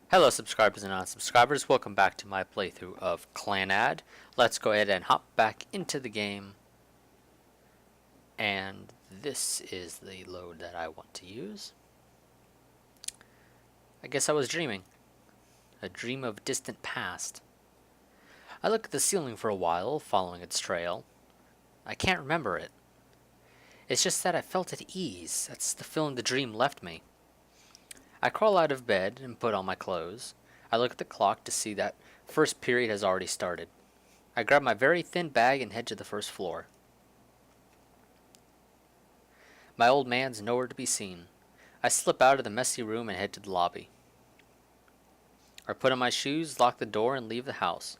Hello subscribers and non-subscribers, welcome back to my playthrough of Clannad. Let's go ahead and hop back into the game. And this is the load that I want to use. I guess I was dreaming. A dream of distant past. I looked at the ceiling for a while, following its trail. I can't remember it. It's just that I felt at ease. That's the feeling the dream left me. I crawl out of bed and put on my clothes. I look at the clock to see that first period has already started. I grab my very thin bag and head to the first floor. My old man's nowhere to be seen. I slip out of the messy room and head to the lobby. I put on my shoes, lock the door, and leave the house.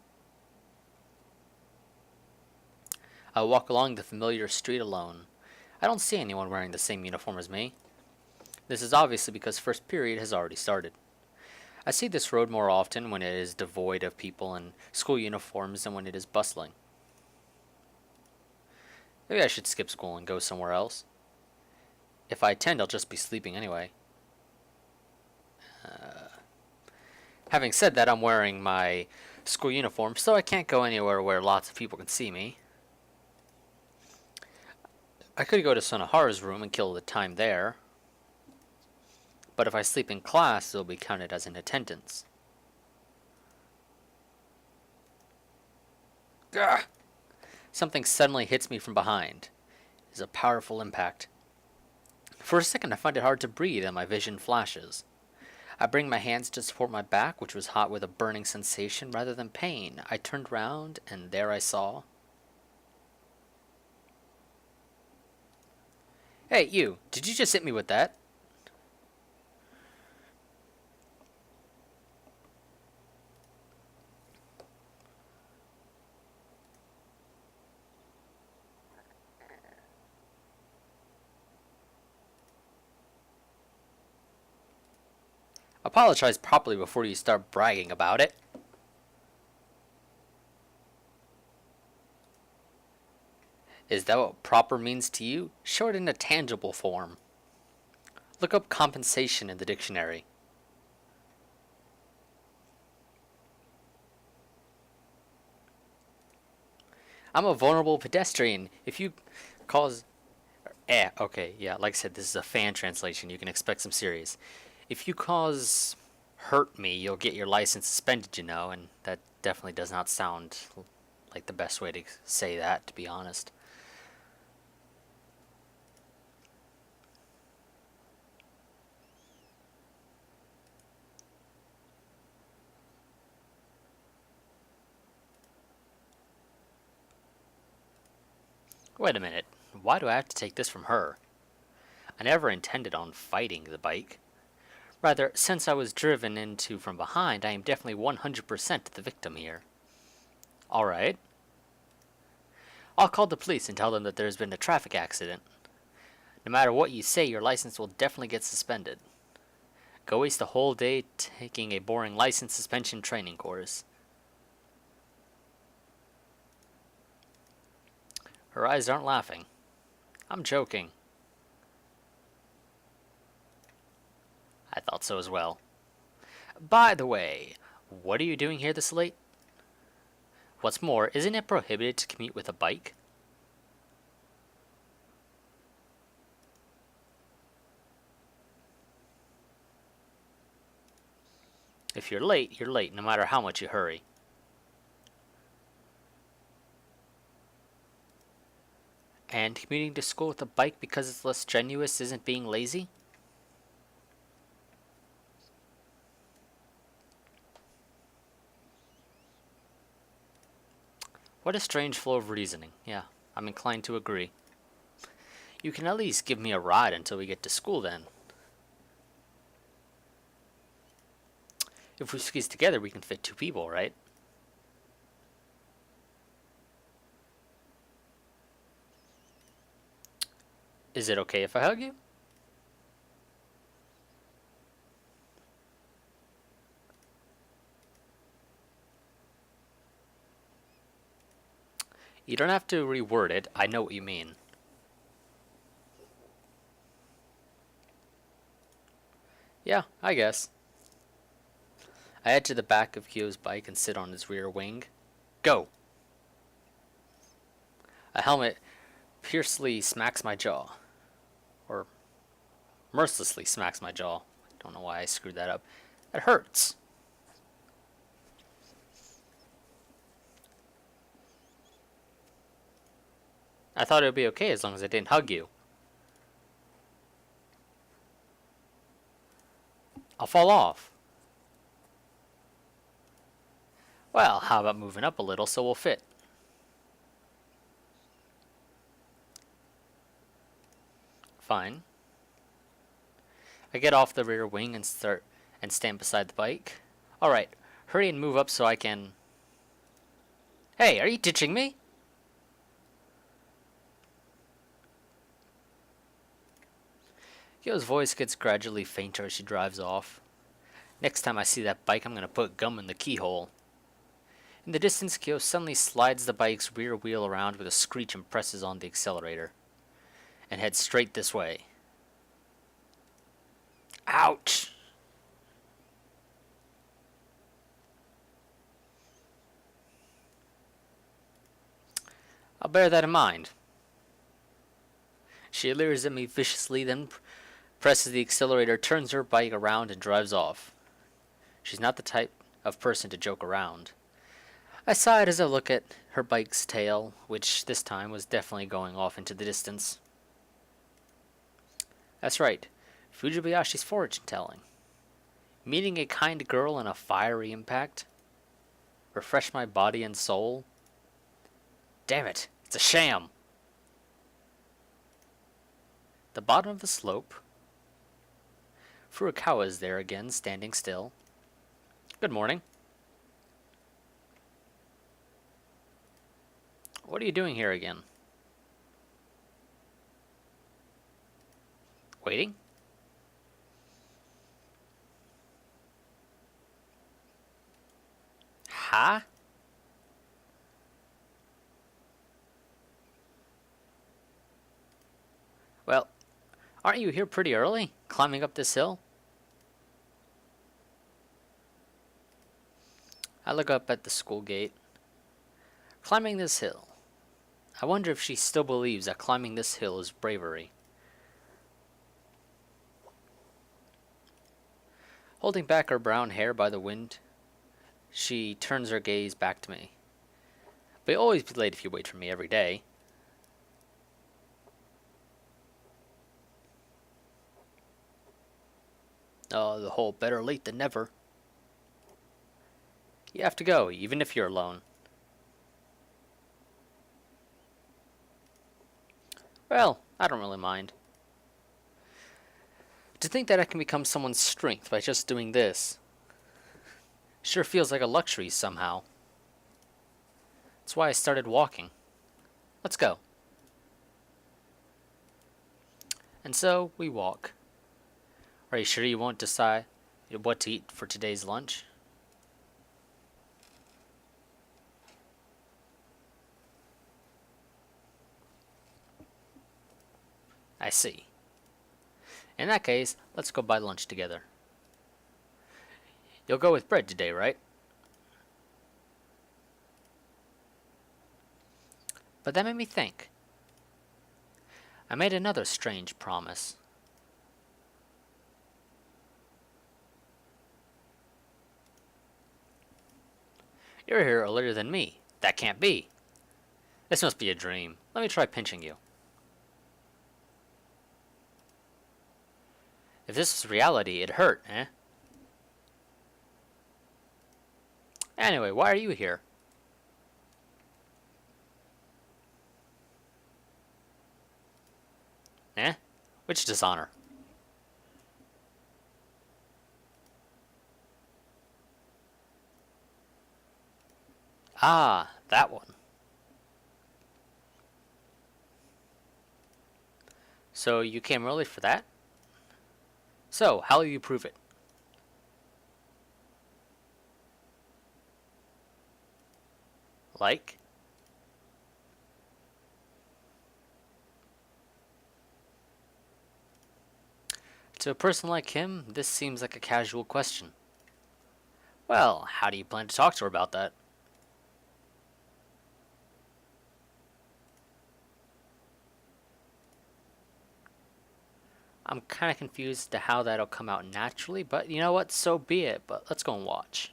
I walk along the familiar street alone. I don't see anyone wearing the same uniform as me. This is obviously because first period has already started. I see this road more often when it is devoid of people in school uniforms than when it is bustling. Maybe I should skip school and go somewhere else. If I attend, I'll just be sleeping anyway. Having said that, I'm wearing my school uniform, so I can't go anywhere where lots of people can see me. I could go to Sonohara's room and kill the time there. But if I sleep in class, it'll be counted as an attendance. Gah! Something suddenly hits me from behind. It is a powerful impact. For a second, I find it hard to breathe and my vision flashes. I bring my hands to support my back, which was hot with a burning sensation rather than pain. I turned round, and there I saw... Hey, you! Did you just hit me with that? Apologize properly before you start bragging about it. Is that what proper means to you? Show it in a tangible form. Look up compensation in the dictionary. I'm a vulnerable pedestrian. If you cause... okay, yeah, like I said, this is a fan translation. You can expect some serious. If you cause hurt me, you'll get your license suspended, you know, and that definitely does not sound like the best way to say that, to be honest. Wait a minute, why do I have to take this from her? I never intended on fighting the bike. Rather, since I was driven into from behind, I am definitely 100% the victim here. Alright. I'll call the police and tell them that there's been a traffic accident. No matter what you say, your license will definitely get suspended. Go waste the whole day taking a boring license suspension training course. Her eyes aren't laughing. I'm joking. I thought so as well. By the way, what are you doing here this late? What's more, isn't it prohibited to commute with a bike? If you're late, no matter how much you hurry. And commuting to school with a bike because it's less strenuous isn't being lazy? What a strange flow of reasoning. Yeah, I'm inclined to agree. You can at least give me a ride until we get to school then. If we squeeze together, we can fit 2 people, right? Is it okay if I hug you? You don't have to reword it. I know what you mean. Yeah, I guess. I head to the back of Kyo's bike and sit on his rear wing. Go! A helmet piercingly smacks my jaw. Or mercilessly smacks my jaw. Don't know why I screwed that up. That hurts. I thought it would be okay as long as I didn't hug you. I'll fall off. Well, how about moving up a little so we'll fit? Fine. I get off the rear wing and stand beside the bike. Alright, hurry and move up so I can... Hey, are you ditching me? Kyo's voice gets gradually fainter as she drives off. Next time I see that bike, I'm gonna put gum in the keyhole. In the distance, Kyo suddenly slides the bike's rear wheel around with a screech and presses on the accelerator, and heads straight this way. Ouch! I'll bear that in mind. She leers at me viciously, then presses the accelerator, turns her bike around, and drives off. She's not the type of person to joke around. I sighed as I look at her bike's tail, which this time was definitely going off into the distance. That's right, Fujibayashi's fortune-telling. Meeting a kind girl and a fiery impact. Refresh my body and soul. Damn it, it's a sham. The bottom of the slope. Furukawa is there again, standing still. Good morning. What are you doing here again? Waiting? Huh? Well, aren't you here pretty early, climbing up this hill? I look up at the school gate. Climbing this hill. I wonder if she still believes that climbing this hill is bravery. Holding back her brown hair by the wind, she turns her gaze back to me. But you'll always be late if you wait for me every day. The whole better late than never. You have to go, even if you're alone. Well, I don't really mind. To think that I can become someone's strength by just doing this sure feels like a luxury somehow. That's why I started walking. Let's go. And so we walk. Are you sure you won't decide what to eat for today's lunch? I see. In that case, let's go buy lunch together. You'll go with bread today, right? But that made me think. I made another strange promise. You're here earlier than me. That can't be. This must be a dream. Let me try pinching you. If this was reality, it'd hurt, eh? Anyway, why are you here? Eh? Which dishonor? Ah, that one. So you came early for that? So, how will you prove it? Like? To a person like him, this seems like a casual question. Well, how do you plan to talk to her about that? I'm kind of confused as to how that'll come out naturally, but you know what? So be it. But let's go and watch.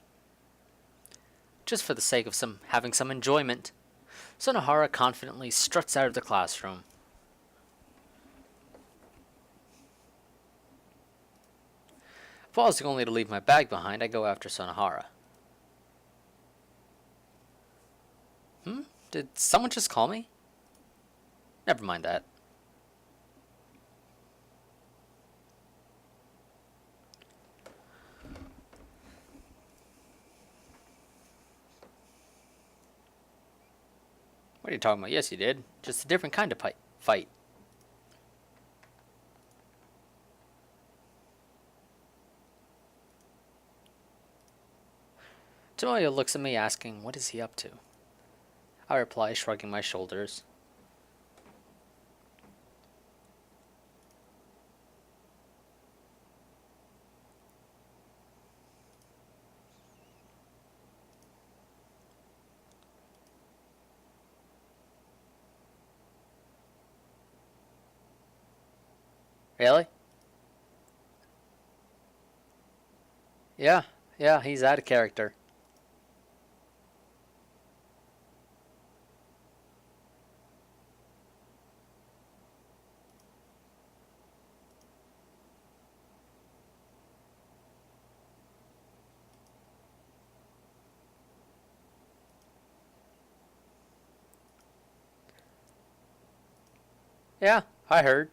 Just for the sake of having some enjoyment, Sonohara confidently struts out of the classroom. Pausing only to leave my bag behind, I go after Sonohara. Did someone just call me? Never mind that. What are you talking about? Yes, you did. Just a different kind of fight. Tomoyo looks at me asking, what is he up to? I reply, shrugging my shoulders. Really? Yeah, he's out of character. Yeah, I heard.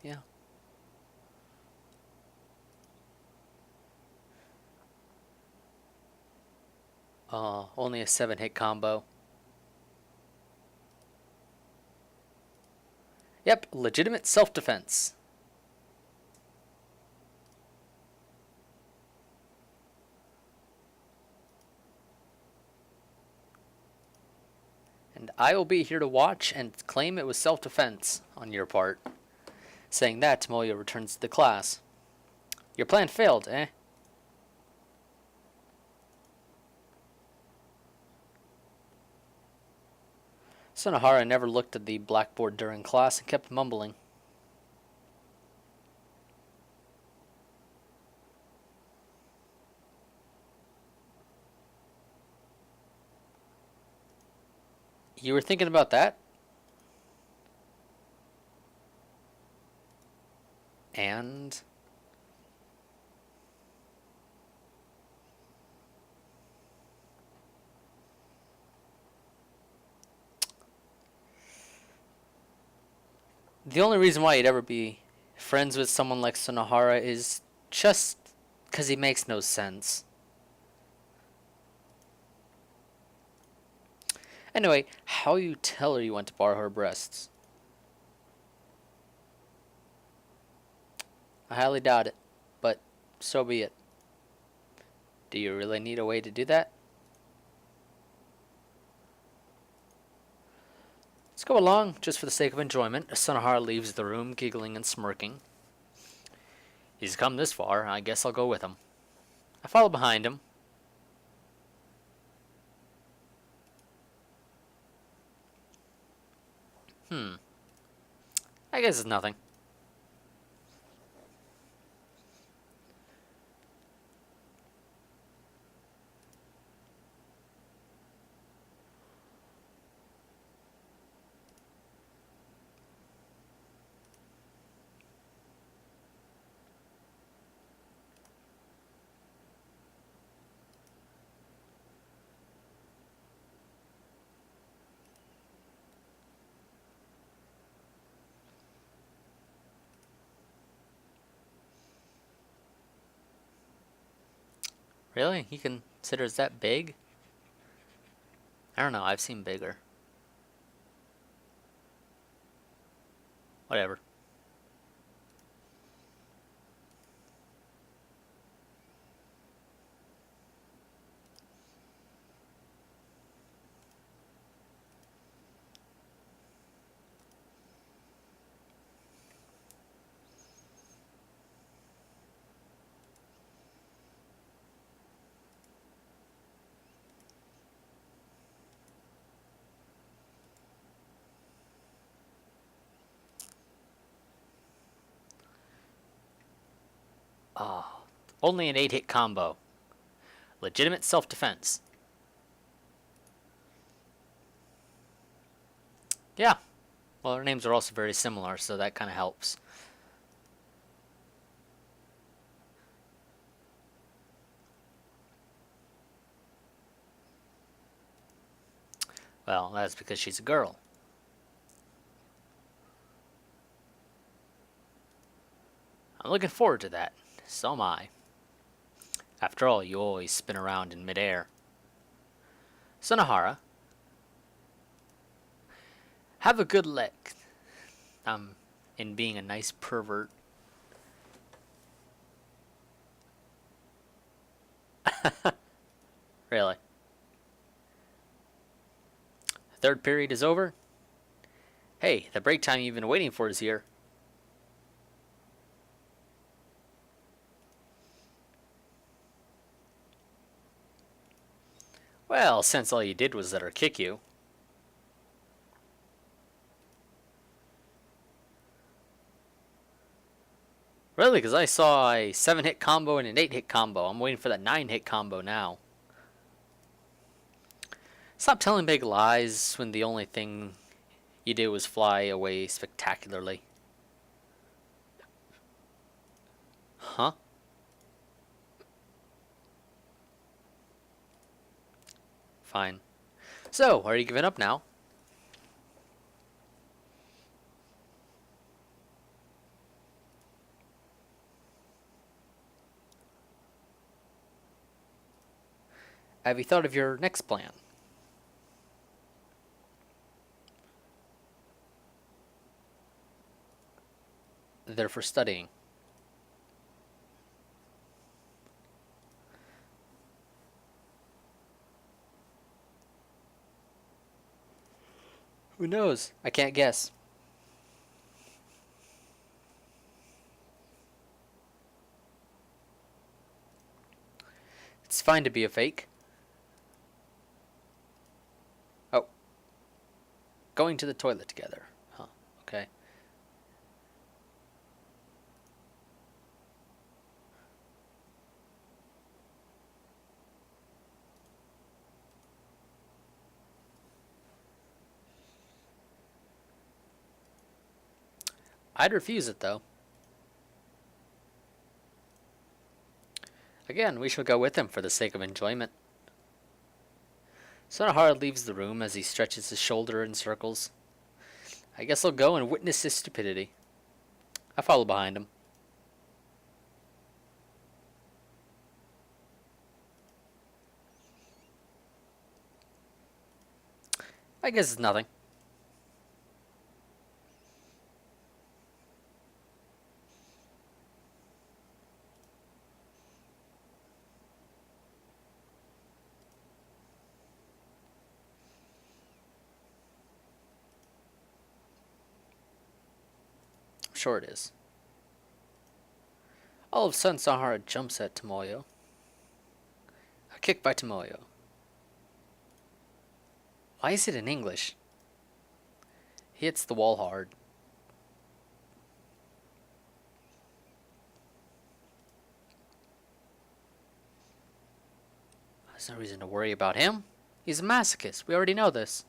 Yeah. Only a 7-hit combo. Yep, legitimate self-defense. And I will be here to watch and claim it was self-defense on your part. Saying that, Tomoyo returns to the class. Your plan failed, eh? Sonohara never looked at the blackboard during class and kept mumbling. You were thinking about that? And the only reason why you'd ever be friends with someone like Sonohara is just because he makes no sense. Anyway, how you tell her you want to borrow her breasts? I highly doubt it, but so be it. Do you really need a way to do that? Let's go along, just for the sake of enjoyment. Sonohara leaves the room, giggling and smirking. He's come this far, I guess I'll go with him. I follow behind him. I guess it's nothing. Really? He considers that big? I don't know. I've seen bigger. Whatever. Oh, only an 8-hit combo. Legitimate self-defense. Yeah. Well, our names are also very similar, so that kind of helps. Well, that's because she's a girl. I'm looking forward to that. So am I. After all, you always spin around in midair. Sunahara, have a good lick. In being a nice pervert. Really. Third period is over. Hey, the break time you've been waiting for is here. Well, since all you did was let her kick you. Really? Because I saw a 7-hit combo and an 8-hit combo. I'm waiting for that 9-hit combo now. Stop telling big lies when the only thing you did was fly away spectacularly. Huh? Fine. So, are you giving up now? Have you thought of your next plan? They're for studying. Who knows? I can't guess. It's fine to be a fake. Oh. Going to the toilet together. Huh. Okay. I'd refuse it, though. Again, we shall go with him for the sake of enjoyment. Sonahara leaves the room as he stretches his shoulder in circles. I guess I'll go and witness his stupidity. I follow behind him. I guess it's nothing. I'm sure it is. All of a sudden, Sahara jumps at Tomoyo. A kick by Tomoyo. Why is it in English? He hits the wall hard. There's no reason to worry about him. He's a masochist. We already know this.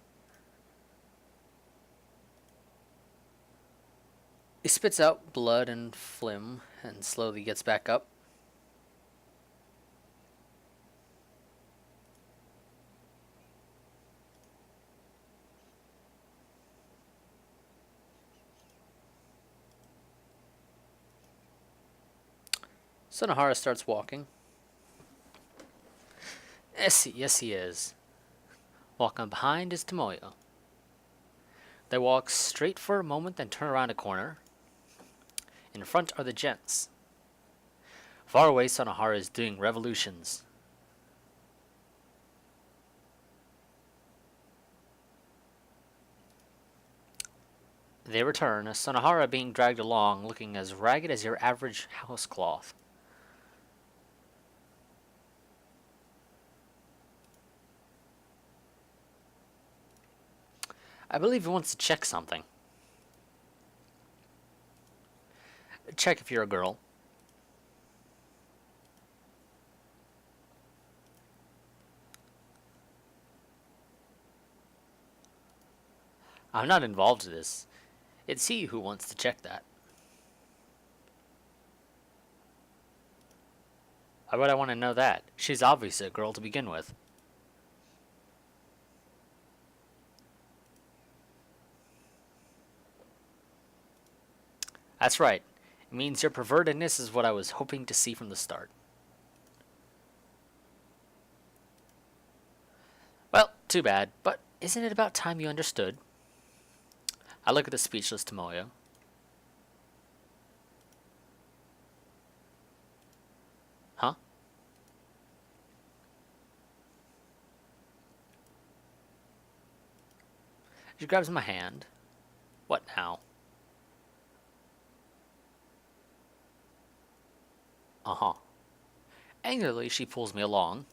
He spits out blood and phlegm and slowly gets back up. Sonahara starts walking. Yes, he is. Walking behind is Tomoyo. They walk straight for a moment, then turn around a corner. In front are the gents. Far away, Sonohara is doing revolutions. They return, Sonohara being dragged along, looking as ragged as your average housecloth. I believe he wants to check something. Check if you're a girl. I'm not involved in this. It's he who wants to check that. Why would I want to know that? She's obviously a girl to begin with. That's right. It means your pervertedness is what I was hoping to see from the start. Well, too bad, but isn't it about time you understood? I look at the speechless Tomoyo. Huh? She grabs my hand. What now? Uh-huh. Angrily, she pulls me along.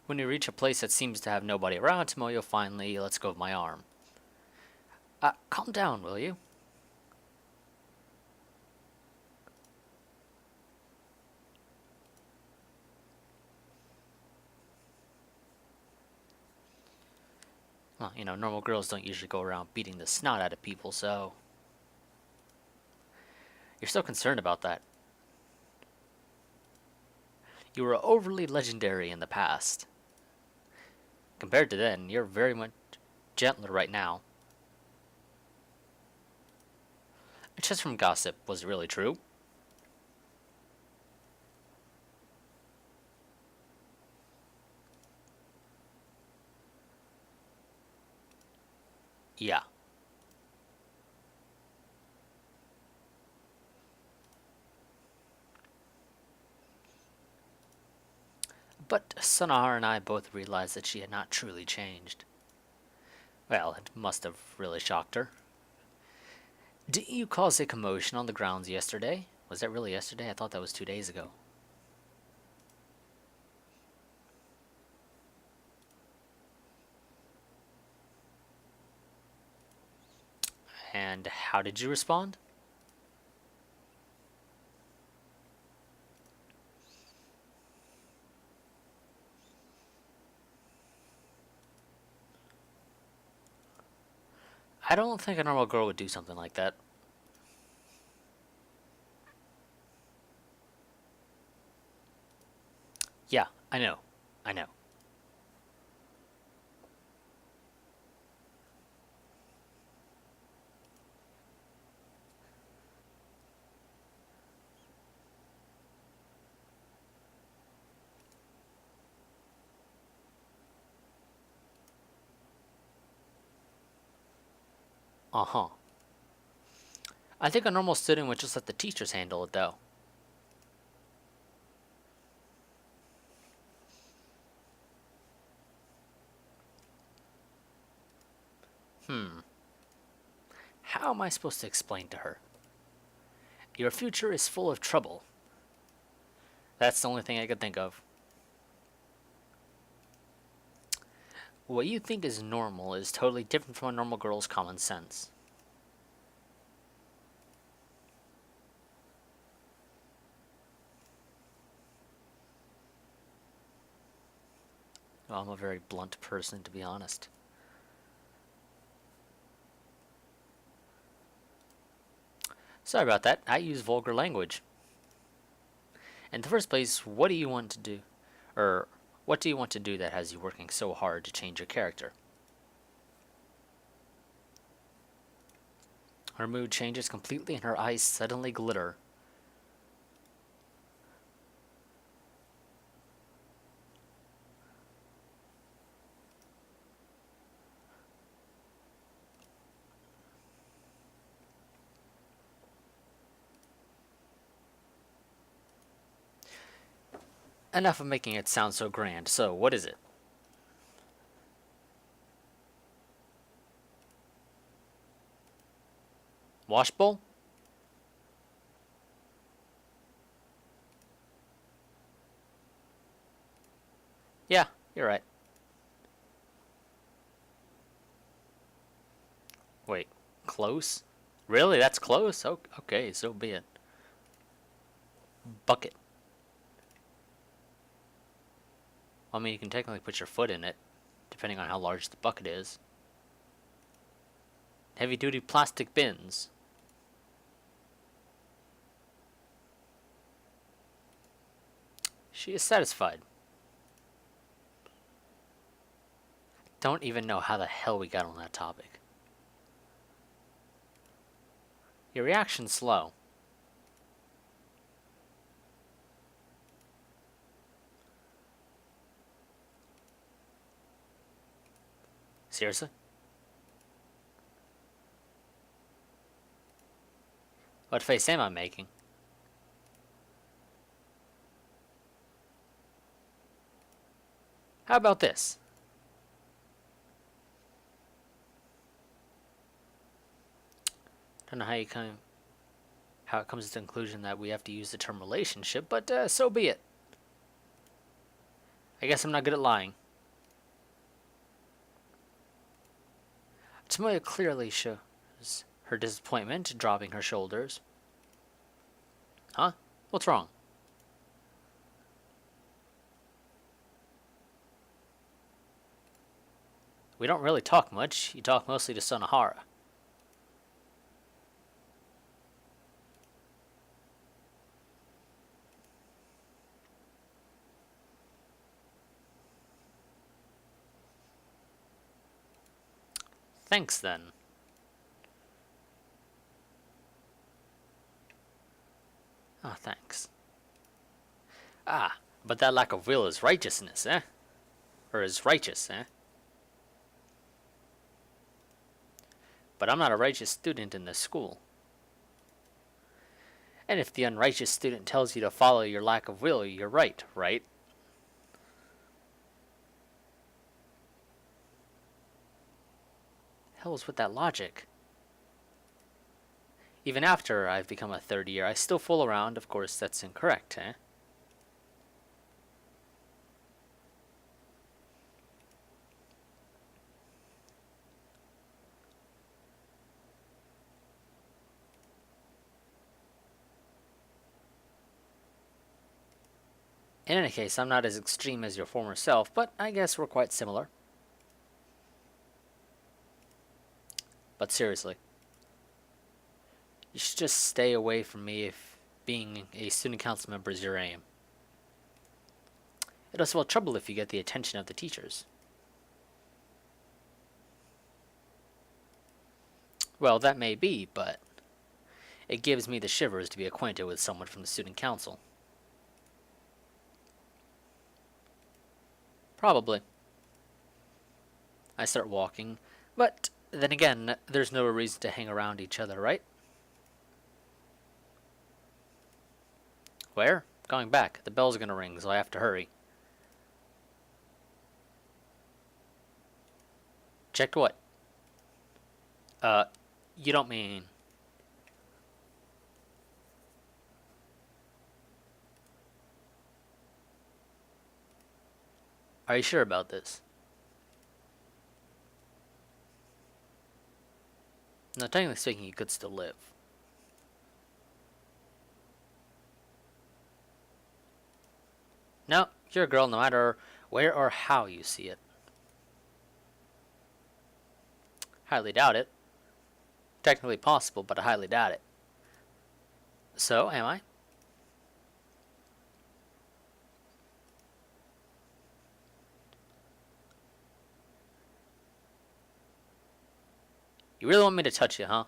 When we reach a place that seems to have nobody around, Tomoyo finally lets go of my arm. Calm down, will you? Well, normal girls don't usually go around beating the snot out of people, so... You're so concerned about that. You were overly legendary in the past. Compared to then, you're very much gentler right now. It's just from gossip. Was it really true? Yeah. But Sonar and I both realized that she had not truly changed. Well, it must have really shocked her. Didn't you cause a commotion on the grounds yesterday? Was that really yesterday? I thought that was 2 days ago. And how did you respond? I don't think a normal girl would do something like that. Yeah, I know. I know. Uh-huh. I think a normal student would just let the teachers handle it, though. Hmm. How am I supposed to explain to her? Your future is full of trouble. That's the only thing I could think of. What you think is normal is totally different from a normal girl's common sense. Well, I'm a very blunt person, to be honest. Sorry about that. I use vulgar language. In the first place, what do you want to do? Or, what do you want to do that has you working so hard to change your character? Her mood changes completely and her eyes suddenly glitter. enough of making it sound so grand. So, what is it? Wash bowl? Yeah, you're right. Wait, close? Really? That's close? Okay, so be it. Bucket. I mean, you can technically put your foot in it, depending on how large the bucket is. Heavy-duty plastic bins. She is satisfied. Don't even know how the hell we got on that topic. Your reaction's slow. Seriously? What face am I making? How about this? Don't know how it comes to the conclusion that we have to use the term relationship, but so be it. I guess I'm not good at lying. Tamoya clearly shows her disappointment, dropping her shoulders. Huh? What's wrong? We don't really talk much. You talk mostly to Sonohara. Thanks, then. Oh, thanks. Ah, but that lack of will is righteousness, eh? Or is righteous, eh? But I'm not a righteous student in this school. And if the unrighteous student tells you to follow your lack of will, you're right, right? Hell's with that logic. Even after I've become a third year, I still fool around. Of course, that's incorrect, eh? In any case, I'm not as extreme as your former self, but I guess we're quite similar. But seriously, you should just stay away from me if being a student council member is your aim. It'll spell trouble if you get the attention of the teachers. Well, that may be, but it gives me the shivers to be acquainted with someone from the student council. Probably. I start walking, but then again, there's no reason to hang around each other, right? Where? Going back. The bell's gonna ring, so I have to hurry. Checked what? You don't mean... Are you sure about this? No, technically speaking, you could still live. No, you're a girl no matter where or how you see it. Highly doubt it. Technically possible, but I highly doubt it. So, am I? You really want me to touch you, huh?